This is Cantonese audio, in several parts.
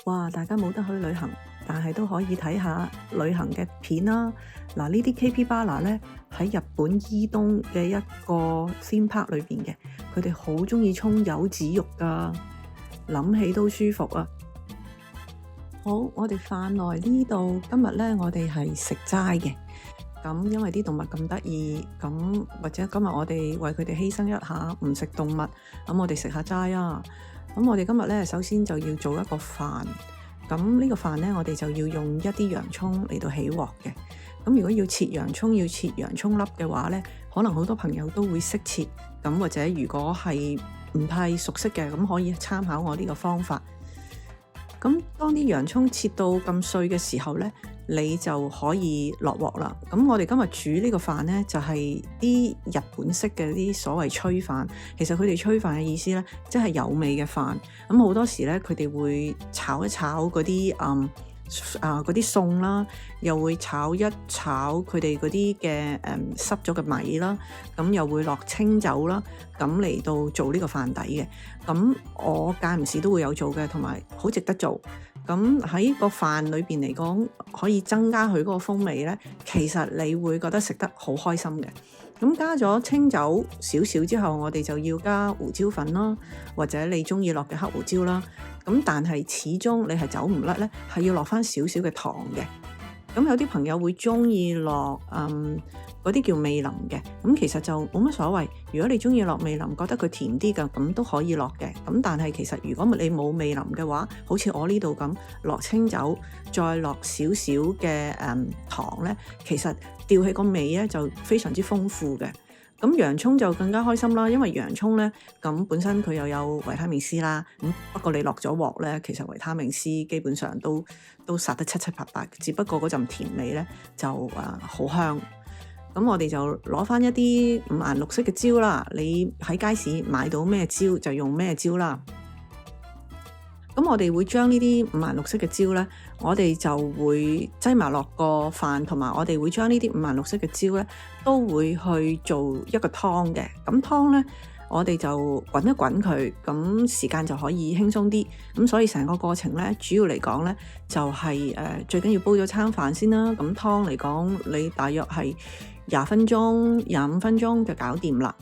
哇！大家冇得去旅行，但係都可以睇下旅行嘅片啦。嗱，呢啲 Capybara 咧喺日本伊東嘅一個 theme park 裏邊嘅，佢哋好中意沖柚子浴㗎，諗起都舒服啊！好，我哋飯來呢度，今日咧我哋係食齋嘅。咁因為啲動物咁得意，咁或者今日我哋為佢哋犧牲一下，唔食動物，咁我哋食下齋啊！咁我哋今日咧首先就要做一個飯，咁呢個飯咧我哋就要用一啲洋葱嚟到起鑊嘅。咁如果要切洋葱，要切洋葱粒嘅話咧，可能好多朋友都會識切，咁或者如果係唔太熟悉嘅，咁可以參考我呢個方法。咁當啲洋葱切到咁碎嘅時候咧，你就可以落鑊啦。咁我哋今日煮呢個飯咧，就係啲日本式嘅啲所謂炊飯。其實佢哋炊飯嘅意思咧，即係有味嘅飯。咁好多時咧，佢哋會炒一炒嗰啲嗰啲餸啦，又會炒一炒佢哋嗰啲嘅濕咗嘅米啦，咁又會落清酒啦，咁嚟到做呢個飯底嘅。咁我間唔時都會有做嘅，同埋好值得做。咁喺個飯裏邊嚟講，可以增加佢嗰個風味咧，其實你會覺得食得好開心嘅。咁加咗清酒少少之後，我哋就要加胡椒粉啦，或者你中意落嘅黑胡椒啦。咁但係始終你係走唔甩咧，係要落翻少少嘅糖嘅。咁有啲朋友會中意落嗰啲叫味淋嘅，咁其實就冇乜所謂。如果你中意落味淋，覺得佢甜啲嘅，咁都可以落嘅。咁但係其實如果你冇味淋嘅話，好似我呢度咁落清酒，再落少少嘅糖咧，其實調起個味咧就非常之豐富嘅。咁洋葱就更加開心啦，因為洋葱咧咁本身佢又有維他命 C 啦。咁不過你落咗鑊咧，其實維他命 C 基本上都殺得七七八八，只不過嗰陣甜味咧就好香。咁我哋就攞翻一啲五顏六色嘅椒啦，你喺街市買到咩椒就用咩椒啦。咁我哋會將呢啲五顏六色嘅椒咧，我哋就會擠埋落個飯，同埋我哋會將呢啲五顏六色嘅椒咧，都會去做一個湯嘅。咁湯咧，我哋就滾一滾佢，咁時間就可以輕鬆啲。咁所以成個過程咧，主要嚟講咧，就係最緊要煲咗餐飯先啦。咁湯嚟講，你大約係20分鐘、25分鐘就搞掂啦。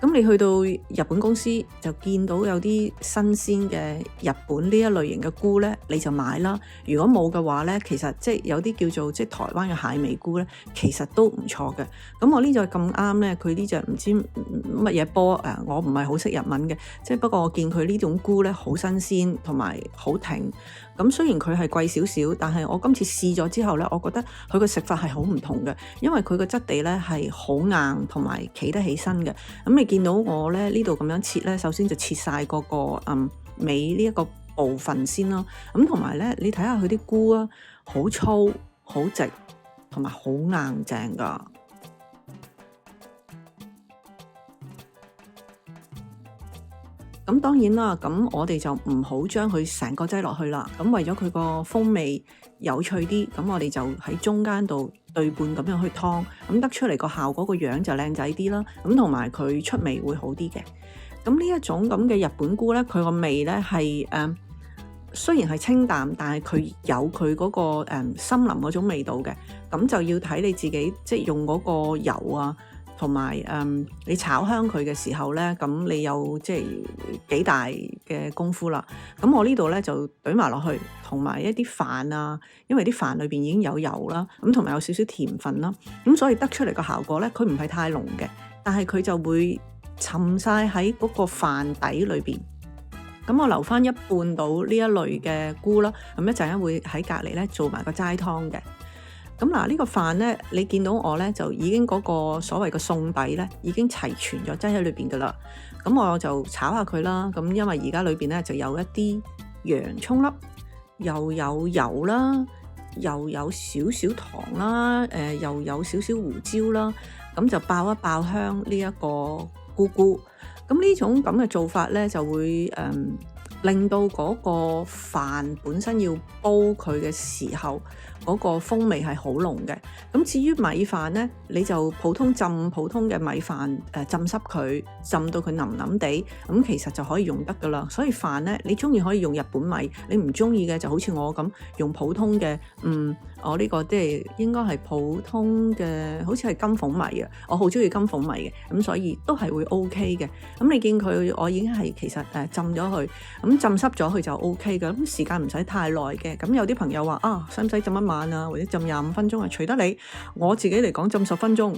咁你去到日本公司就見到有啲新鮮嘅日本呢一類型嘅菇咧，你就買啦。如果冇嘅話咧，其實即係有啲叫做即係台灣嘅蟹味菇咧，其實都唔錯嘅。咁我呢隻咁啱咧，佢呢隻唔知乜嘢波我唔係好識日文嘅，即係不過我見佢呢種菇咧好新鮮同埋好挺。咁雖然佢係貴少少，但係我今次試咗之後咧，我覺得佢個食法係好唔同嘅，因為佢個質地咧係好硬同埋企得起身嘅。咁你見到我咧呢度咁樣切咧，首先就切晒嗰個尾呢一個部分先咯。咁同埋咧，你睇下佢啲菇啊，好粗好直，同埋好硬淨㗎。咁當然啦，咁我哋就唔好將佢成個擠落去啦。咁為咗佢個風味有趣啲，咁我哋就喺中間度對半咁樣去湯，咁得出嚟個效果個樣就靚仔啲啦。咁同埋佢出味會好啲嘅。咁呢一種咁嘅日本菇咧，佢個味咧係雖然係清淡，但係佢有佢嗰個森林嗰種味道嘅。咁就要睇你自己即係用嗰個油啊。同埋你炒香佢嘅時候咧，咁你有即係幾大嘅功夫啦。咁我呢度咧就懟埋落去，同埋一啲飯啊，因為啲飯裏邊已經有油啦，咁同埋有少少甜分啦，咁所以得出嚟個效果咧，佢唔係太濃嘅，但係佢就會沉晒喺嗰個飯底裏邊。咁我留翻一半到呢一類嘅菇啦，咁一陣間會喺隔離咧做埋個齋湯嘅。咁嗱，呢個飯咧，你見到我咧就已經嗰個所謂嘅餸底咧已經齊全咗，擠喺裏邊噶啦。咁我就炒下佢啦。咁因為而家裏邊咧就有一啲洋葱粒，又有油啦，又有少少糖啦，又有少少胡椒啦。咁就爆一爆香呢一個菇菇。咁呢種咁嘅做法咧就會令到嗰個飯本身要煲佢嘅時候嗰個風味係好濃嘅。咁至於米飯呢，你就普通嘅米飯浸濕佢，浸到佢腍腍地，咁其實就可以用得噶啦。所以飯呢，你中意可以用日本米，你唔中意嘅就好似我咁用普通嘅，我呢個即係應該係普通嘅，好似係金鳳米啊，我好中意金鳳米嘅，咁所以都係會 OK 嘅。咁你見佢我已經係其實浸咗佢，咁浸濕咗佢就 OK 嘅，咁時間唔使太耐嘅。咁有啲朋友話啊，使唔使浸一晚啊，或者浸25分鐘啊？隨得你。我自己嚟講，浸10分鐘，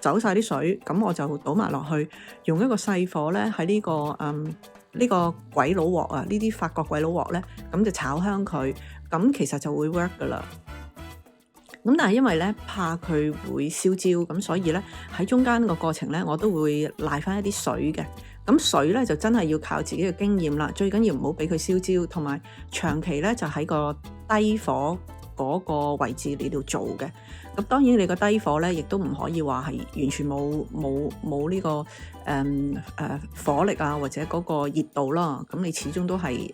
走晒啲水，咁我就倒埋落去，用一個細火咧喺呢個鬼佬鑊啊，呢啲法國鬼佬鑊咧，咁就炒香佢，咁其實就會 work 噶啦。咁但係因為咧怕佢會燒焦，咁所以咧喺中間個過程咧，我都會瀨翻一啲水嘅。咁水咧就真係要靠自己嘅經驗啦，最緊要唔好俾佢燒焦，同埋長期咧就喺個低火嗰個位置嚟度做嘅。咁當然你個低火咧，亦都唔可以話係完全冇呢個火力啊，或者嗰個熱度啦。咁你始終都係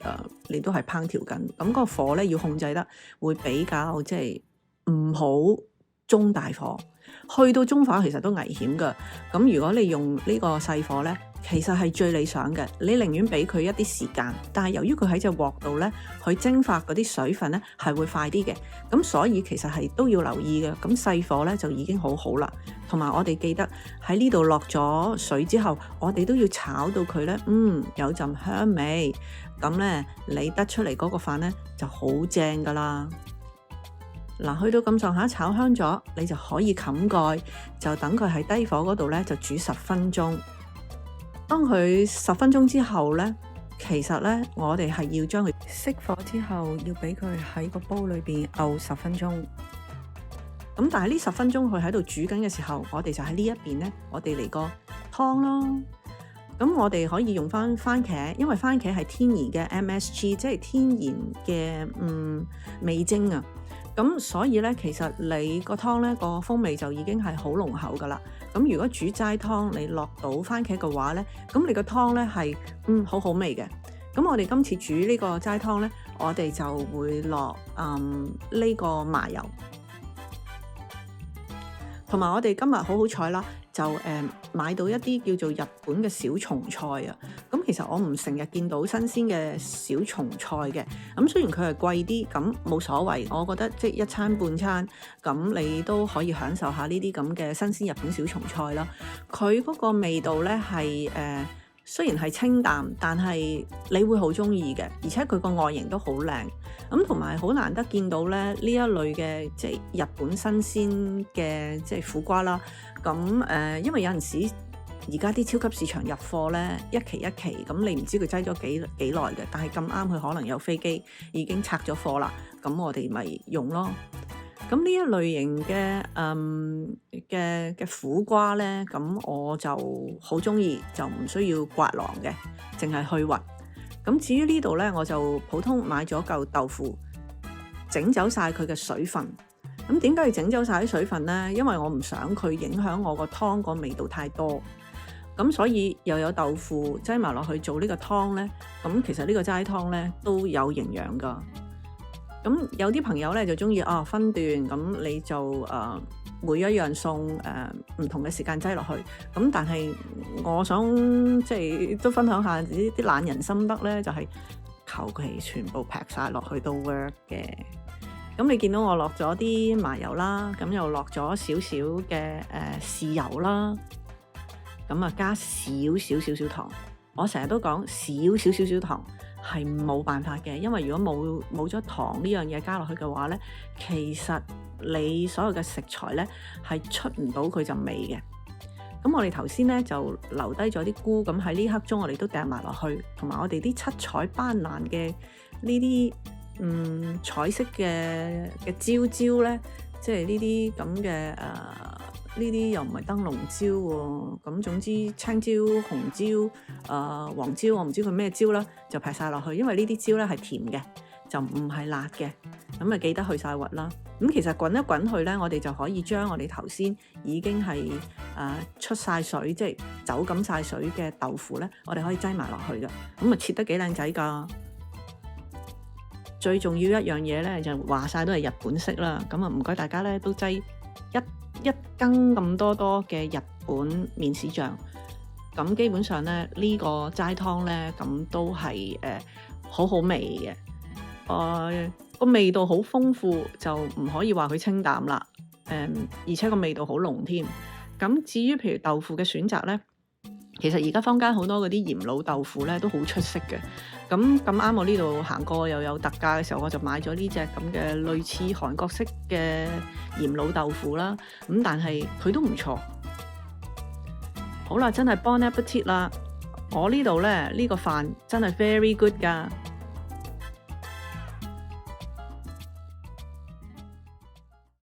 你都係烹調緊。咁個火咧要控制得會比較即係唔好中大火，去到中火其實都危險㗎。咁如果你用呢個細火咧，其實係最理想嘅，你寧願俾佢一啲時間，但係由於佢喺隻鑊度咧，佢蒸發嗰啲水分咧係會快啲嘅，咁所以其實係都要留意嘅。咁細火咧就已經好好啦，同埋我哋記得喺呢度落咗水之後，我哋都要炒到佢咧，有陣香味，咁咧你得出嚟嗰個飯咧就好正噶啦。嗱，去到咁上下炒香咗，你就可以冚蓋，就等佢喺低火嗰度咧就煮10分鐘。當佢10分鐘之後呢，其實呢，我哋係要將佢熄火之後，要俾佢喺個煲裏邊漚10分鐘。咁但係呢10分鐘佢喺度煮緊嘅時候，我哋就喺呢一邊呢，我哋嚟個湯咯。咁我哋可以用翻番茄，因為番茄係天然嘅 MSG，即係天然嘅味精啊。咁所以呢，其實你個湯呢個風味就已經係好濃厚噶啦。咁如果煮齋湯你落到番茄嘅話呢，咁你個湯呢係好好味嘅。咁我哋今次煮呢個齋湯呢，我哋就會落呢個麻油，同埋我哋今日好好彩啦，就買到一啲叫做日本嘅小松菜啊。咁其實我唔成日見到新鮮嘅小松菜嘅。咁雖然佢係貴啲，咁冇所謂。我覺得即係一餐半餐，咁你都可以享受下呢啲咁嘅新鮮日本小松菜啦。佢嗰個味道呢係雖然係清淡，但係你會好中意嘅，而且佢個外形都好靚。咁同埋好難得見到咧呢一類嘅即係日本新鮮嘅即係苦瓜啦。咁因為有陣時而家啲超級市場入貨咧一期一期，咁你唔知佢擠咗幾耐嘅，但係咁啱佢可能有飛機已經拆咗貨啦，咁我哋咪用咯。咁呢一類型嘅苦瓜咧，咁我就好中意，就唔需要刮囊嘅，淨係去核。咁至於呢度咧，我就普通買咗嚿豆腐，整走晒佢嘅水分。咁點解要整走晒啲水分咧？因為我唔想佢影響我個湯個味道太多。咁所以又有豆腐擠埋落去做呢個湯咧。咁其實呢個齋湯咧都有營養㗎。咁有啲朋友咧就中意分段，咁你就每一樣餸唔同嘅時間擠落去。咁但係我想即係都分享下啲懶人心得咧，就係求其全部劈晒落去都 work 嘅。咁你見到我落咗啲麻油啦，咁又落咗少少嘅豉油啦，咁啊加少少糖。我成日都講少少糖係冇辦法嘅，因為如果冇咗糖呢樣嘢加落去嘅話呢，其實你所有嘅食材呢係出唔到佢陣味嘅。咁我哋頭先呢就留低咗啲菇，咁喺呢刻中我哋都掟埋落去，同埋我哋啲七彩斑斕嘅呢啲彩色嘅椒椒呢，即係呢啲咁嘅呢啲又唔係燈籠椒喎，咁總之青椒、紅椒、黃椒，我唔知佢咩椒啦，就劈晒落去，因為呢啲椒咧係甜嘅，就唔係辣嘅，咁啊記得去晒核啦。咁其實滾一滾去咧，我哋就可以將我哋頭先已經係出晒水，即係走緊晒水嘅豆腐咧，我哋可以擠埋落去嘅，咁啊切得幾靚仔㗎。最重要一樣嘢咧，就話晒都係日本式啦。咁啊，唔該大家咧都擠一羹咁多嘅日本麵豉醬。咁基本上咧，呢個齋湯咧，咁都係好好味嘅。個味道好豐富，就唔可以話佢清淡啦。而且個味道好濃添。咁至於譬如豆腐嘅選擇咧，其實而家坊間好多嗰啲鹽滷豆腐咧都好出色嘅。咁啱我呢度行過又有特價嘅時候，我就買咗呢隻咁嘅類似韓國式嘅鹽滷豆腐啦。咁但係佢都唔錯。好啦，真係 Bon Appetit 啦！我呢度咧呢個飯真係 very good 㗎。